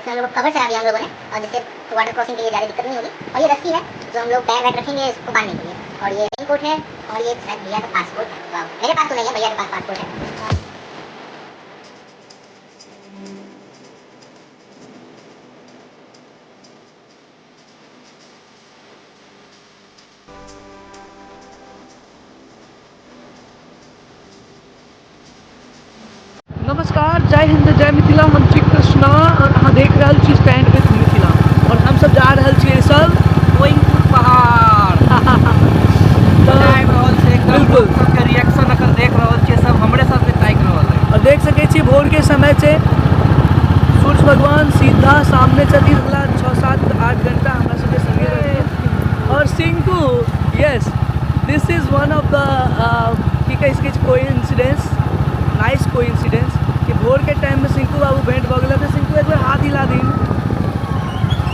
इसमें हम लोग कवर चढ़ा दिया हम लोगों ने, और जिससे वाटर क्रॉसिंग के लिए ज़्यादा दिक्कत नहीं होगी। और ये रस्सी है जो हम लोग बैग वैग रखेंगे इसको बांधने के लिए। और ये रेन कोट है, और ये शायद भैया का पासपोर्ट है। मेरे पास तो नहीं है, भैया के पास पासपोर्ट है। नमस्कार, जय हिंद, जय मिथिला। हम छी कृष्णा और अहाँ देख रहल छी स्टैंड विथ मिथिला। और हम सब जा रहल छियै सब गोइंग टू पहाड़ बिल्कुल सबके रिएक्शन अखन देख रहल छियै, सब हमरे साथ ताकि रहल है। और देख सकै छी भोर के समय छै, सूर्य भगवान सीधा सामने छथिन। अगला 6-7-8 घंटा हमरा सबके संगे रहथिन। और Sinku, yes, this is one of the key कहि सकै छी कोइंसिडेंस, नाइस कोइंसिडेंस कि भोर के टाइम में सिंकू बाबू भेंट भऽ गेलै। तऽ सिंकू एक बेर हाथ हिला दिन।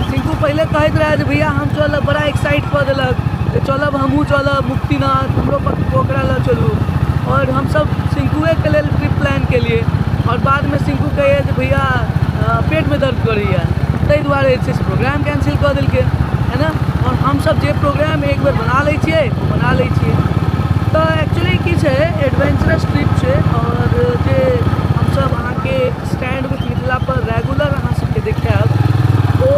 सिंकू पहले कहैत रहे जे भैया हम चलब, बड़ा एक्साइट कऽ देलक जे चलब, हमहूँ चलब मुक्तिनाथ, हमरो पोखरा लऽ चलू। और हम सब सिंकुए के लेल ट्रिप प्लान केलिए। और बाद में सिंकू कहिए जे भैया पेट में दर्द करैए, ताहि दुआरे जे छै प्रोग्राम कैंसिल कऽ देलकै, है ना। और हम सब जे प्रोग्राम एक बेर बना लै छियै ओ बना लै छियै। तो एक्चुअली की छै, एडवेंचरस ट्रिप छै। और जे हमसब अहाँके स्टैंड विथ मिथिला पर रेगुलर अहाँ सबके देखायब, ओ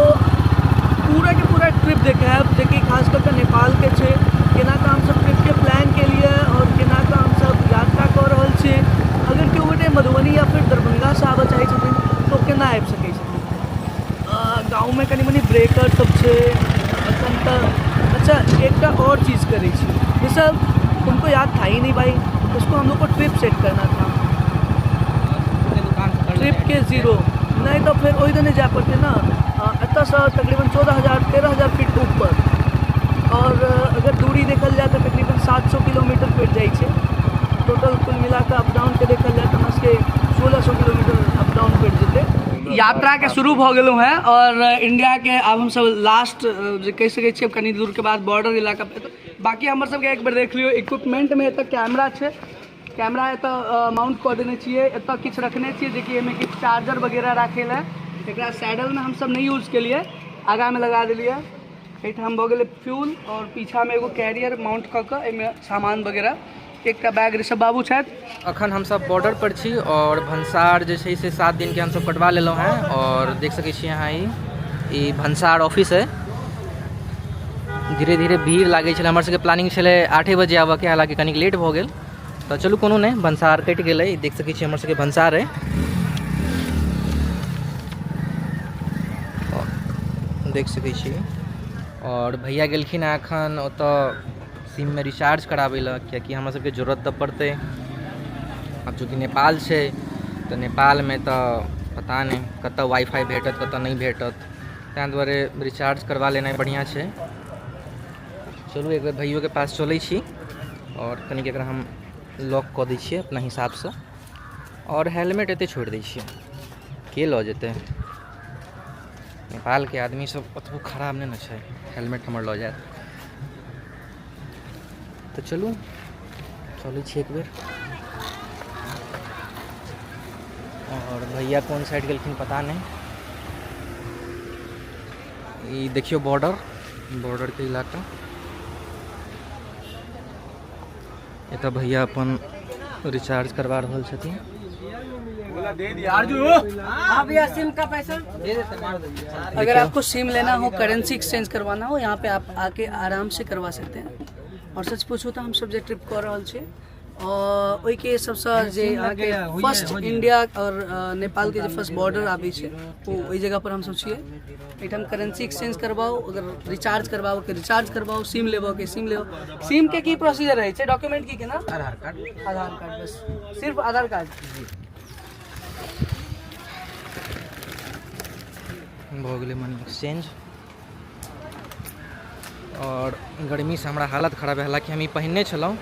पूरा के पूरा ट्रिप देखायब, जेकि खास कऽ के नेपाल के छै। केना कऽ हमसब ट्रिप के प्लान केलिए और केना कऽ हमसब यात्रा कऽ रहल छी। अगर केओ गोटे मधुबनी या फिर दरभंगा से आबऽ चाहै छथिन तो केना आबि सकै छथिन। गाँव में कनी मनी ब्रेकर सब छै एखन तऽ। अच्छा, एकटा और चीज़ करै छी, ये सब तुमको याद था ही नहीं भाई, उसको हम लोग को ट्रिप सेट करना था। ट्रिप के ज़ीरो नहीं तो फिर वही नहीं जा पड़ते ना। एतऽ से तकरीबन 14,000-13,000 फीट ऊपर। और अगर दूरी देखल जाए तो तकरीबन 700 किलोमीटर पड़ जाए छै। टोटल कुल मिला के अप डाउन के देखल जाए तो हमरा सबके 1600 किलोमीटर अप डाउन पड़ जेतै। यात्रा के शुरू भऽ गेलहुँ हैं। और इंडिया के आब हम सब लास्ट जे कहि सकै छियै कनी दूर के बाद बॉर्डर इलाका पे। बाकी हमर सबके एक बेर देख लियो, इक्विपमेंट में एतऽ कैमरा छै, कैमरा एतऽ माउंट कऽ देने छियै। एतऽ किछु रखने छियै जेकि एहिमे किछु चार्जर वगैरह राखै लए। एकरा सैडल में हमसब नहीं यूज़ केलिए, आगा में लगा देलिए। एहिठाम भऽ गेलै फ्यूल, और पीछा में एगो कैरियर माउंट कऽ कऽ एहिमे सामान वगैरह। एकटा बैग ऋषभ बाबू छथि। अखन हम सब बॉर्डर पर छी और भंसार जे छै से 7 दिन के हम सब कटवा लेलहुँ हैं। और देख सकै छी अहाँ ई भंसार ऑफिस है। धीरे धीरे भीड़ लागै छलै, हमर सबके प्लानिंग छलै 8 बजे आबऽ के, हालांकि कनिक लेट भऽ गेल। तो चलू कोनो नहीं, भंसार कटि गेलै। देख सकै छी हमर सबके भंसार है, देख सकै छी। और भैया गेलखिन हैं एखन ओतऽ सिम में रिचार्ज कराबै लए, कियाकि हमरा सबके जरूरत तऽ पड़तै। अब चूँकि नेपाल छै तऽ नेपाल में तऽ पता नहीं कतऽ वाईफाई भेटत कतऽ नहीं भेटत, ताहि दुआरे रिचार्ज करवा लेनाइ बढ़िया छै। चलू एक बेर भैयो के पास चलै छी और कनिक एकरा हम लॉक कऽ दै छियै अपना हिसाब से। और हेलमेट एते छोड़ि दै छियै, के लऽ जेतै। नेपाल के आदमी सब ओतबो खराब नहीं ना छै, हेलमेट हमर लऽ जायत। तो चलू चलै छी एक बेर। और भैया कौन साइड गेलखिन पता नहीं। ये देखियो बॉर्डर के इलाका। एतऽ भैया अपन रिचार्ज करवा रहल छथिन। सिम का पैसा अगर आपको सिम लेना हो, करेंसी एक्सचेंज करवाना हो, यहाँ पे आप आके आराम से करवा सकते हैं। और सच पूछू तो हम सब जे ट्रिप कर रहल छी और ओहि के सबसे जे आके फर्स्ट इंडिया और नेपाल के जे फर्स्ट बॉर्डर आबै छै वो ओहि जगह पर हम सब छियै। एठाम करेंसी एक्सचेंज करवाओ, अगर रिचार्ज करवाओ के रिचार्ज करवाओ, सिम लेबो के सिम लेबो। सिम के की प्रोसीजर रहै छै, डॉक्यूमेंट की के ना आधार कार्ड बस, सिर्फ आधार कार्ड। भऽ गेलै मनी एक्सचेंज। और गर्मी से हमारा हालत खराब है, हालांकि हम ई पहिनने छलहुँ,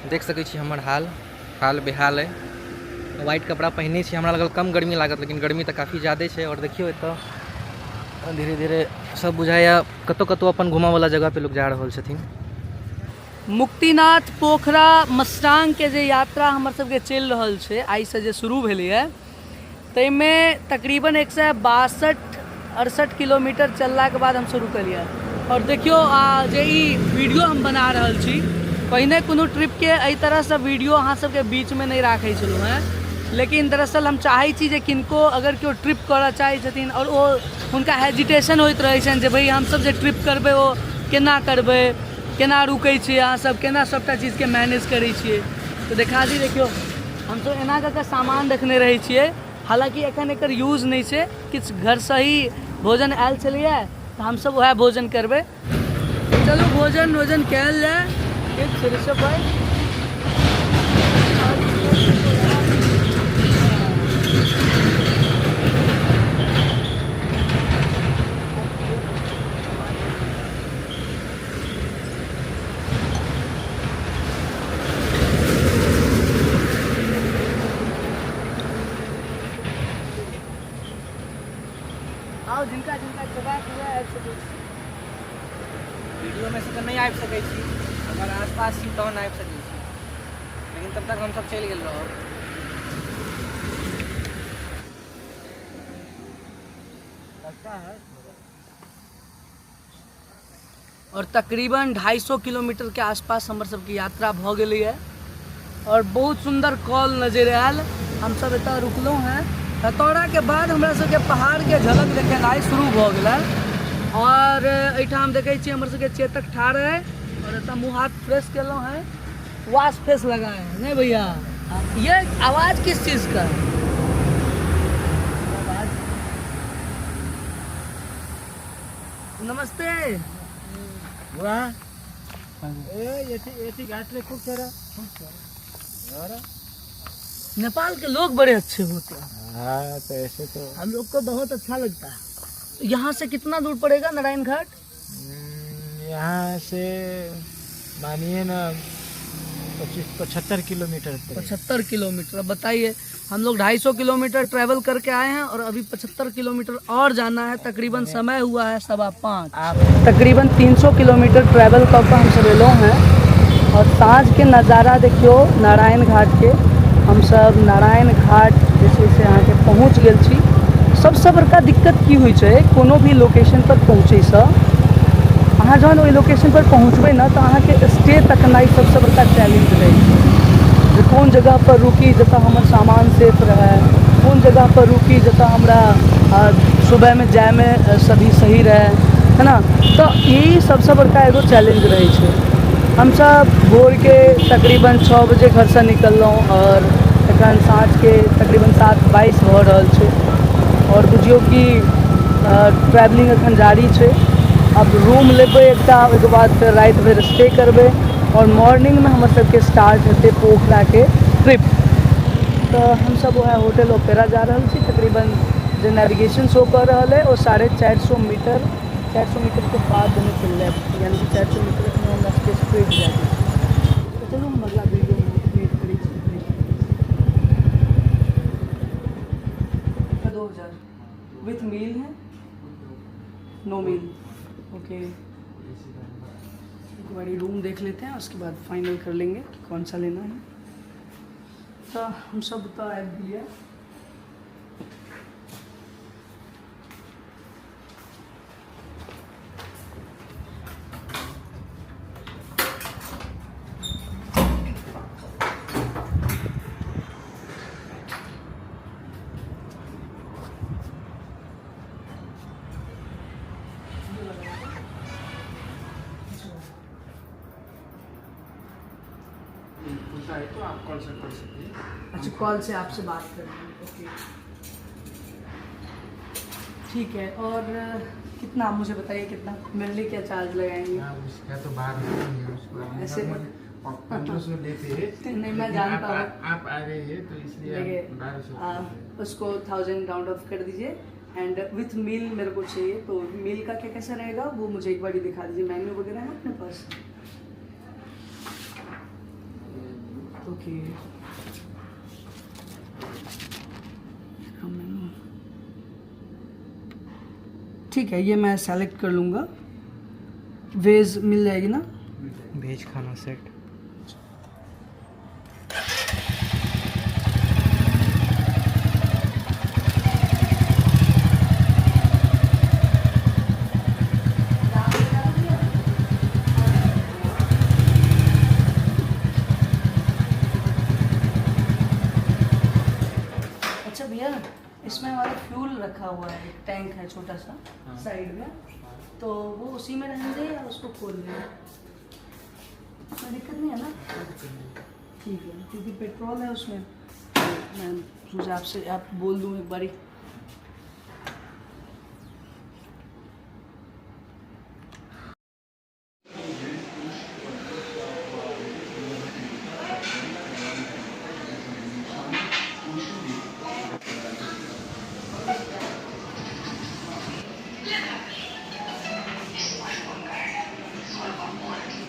देख सकै छी हमर हाल बेहाल है। वाइट कपड़ा पहिने छी, हमरा लगल कम गर्मी लागत, लेकिन गर्मी तऽ काफ़ी ज़्यादा है। और देखियो एतऽ धीरे धीरे सब बुझाइया कतौ कतौ अपन घुमऽ वाला जगह पे लोग जा रहल छथिन। मुक्तिनाथ पोखरा मस्तांग के जे यात्रा हमर सबके चलि रहल छै, आइ से जे शुरू भेलै है, तो इनमें तकरीबन 162-68 किलोमीटर चलला के बाद हम शुरू करिए। और देखियो जे ई वीडियो हम बना रहल छी, पहिने कोनो ट्रिप के एहि तरह से वीडियो अहाँ सबके बीच में नहीं राखै छलहुँ हैं, लेकिन दरअसल हम चाहै छी जे किनको अगर केओ ट्रिप करऽ चाहै छथिन और ओ हुनका हेजिटेशन होइत रहै छनि जे भाई हमसब जे ट्रिप करबै ओ केना करबै, केना रुकै छियै अहाँ सब, केना सबटा चीजके मैनेज करै छियै। तो देखा दी, देखियो हमसब एना कऽ सामान रखने रहै छियै, हालांकि एखन एकर यूज नहीं छै, किछु घरसँ ही भोजन आयल छलैए तऽ हमसब वएह भोजन करबै। चलू भोजन वोजन कयल जाए। ठीक छै ऋषभ भाई। आओ जिनका जिनका जगह हुआ है वीडियो में से तो नहीं आबि सकै छी, अगर आसपास छी तहन आबि सकै छी, लेकिन तब तक हमसब चलि गेल रहब। लगता है और तकरीबन 250 किलोमीटर के आसपास हमर सबके यात्रा भऽ गेलै है और बहुत सुंदर कॉल नजर आयल। हमसब एतऽ रुकलहुँ हैं, हथौड़ा के बाद हमरा सबके पहाड़ के झलक देखेनाइ शुरू भऽ गेलै। और एहिठाम देखै छी हमर सबके चेतक ठाड़ है और एतऽ मुँह हाथ फ्रेश केलहुँ हैं, वाश फेस लगाए हैं। नहीं भैया, ये आवाज़ किस चीज़ का है? नमस्ते। नेपाल के लोग बड़े अच्छे होते हैं। हाँ, तो ऐसे तो हम लोग को बहुत अच्छा लगता है। यहाँ से कितना दूर पड़ेगा नारायण घाट? यहाँ से मानिए ना 75 किलोमीटर। 75 किलोमीटर। अब बताइए, हम लोग 250 किलोमीटर ट्रैवल करके आए हैं और अभी 75 किलोमीटर और जाना है। तकरीबन समय हुआ है 5:15। तकरीबन 300 किलोमीटर ट्रैवल करके हम सब एलो हैं और साँझ के नज़ारा देखियो नारायण घाट के। हम सब नारायण घाट जे छै से अहाँके पहुँच गेल छी। सबसे बड़का दिक्कत की होइ छै, कोनो भी लोकेशन पर पहुँचैसँ अहाँ जहन ओहि लोकेशन पर पहुँचबै ना तऽ अहाँके स्टे तकनाइ सबसे बड़का चैलेंज रहै छै जे कोन जगह पर रुकी जतऽ हमर सामान सेफ रहै, कोन जगह पर रुकी जतऽ हमरा सुबह में जाए में सभी सही रहै, है ना। तो यही सबसे बड़का एगो चैलेंज रहै छै। हम सब भोर के तकरीबन 6 बजे घर से निकललहुँ और एखन साँझ के तकरीबन 7:22 भऽ रहल छै और बुझियो कि ट्रैवलिंग एखन जारी छै। अब रूम लेबै एकटा, ओहिके बाद फिर रात भर स्टे करबै और मॉर्निंग में हमर सबके स्टार्ट हेतै पोखरा के ट्रिप। तो हम सब वह होटल ओपेरा जा रहल छी। तकरीबन जो नेविगेशन शो कर रहा है वो 450 मीटर के बाद हमें चल रहा है, यानी कि 400 मीटर में हम रास्ते स्ट्रेट जाएंगे। तो चलो हम अगला वीडियो में वेट करी। 2000 विथ मील है, नो मील। ओके, एक बारी रूम देख लेते हैं, उसके बाद फाइनल कर लेंगे कि कौन सा लेना है। तो हम सब तो ऐप दिया तो आप कॉल से कर सकते हैं। अच्छा, कॉल से आपसे बात करेंगे। ओके, ठीक है। और कितना मुझे बताइए, कितना मिलने क्या चार्ज लगाएंगे? उसका तो 1200 है, उसको ऐसे 1500 लेते हैं। नहीं, मैं जानता हूँ। आप आ रहे हैं तो इसलिए 1200 उसको 1000 राउंड ऑफ कर दीजिए। एंड विथ मील मेरे को चाहिए, तो मील का क्या कैसा रहेगा वो मुझे एक बार दिखा दीजिए। मेन्यू वगैरह है अपने पास? ओके, ठीक है, ये मैं सेलेक्ट कर लूँगा। वेज मिल जाएगी ना? वेज खाना सेट। रखा हुआ है, एक टैंक है छोटा सा साइड में, तो वो उसी में रहने दे या उसको खोल दें? कोई दिक्कत नहीं है ना? ठीक है, क्योंकि पेट्रोल है उसमें, तो मैं सोचा आपसे आप बोल दूँ एक बारी।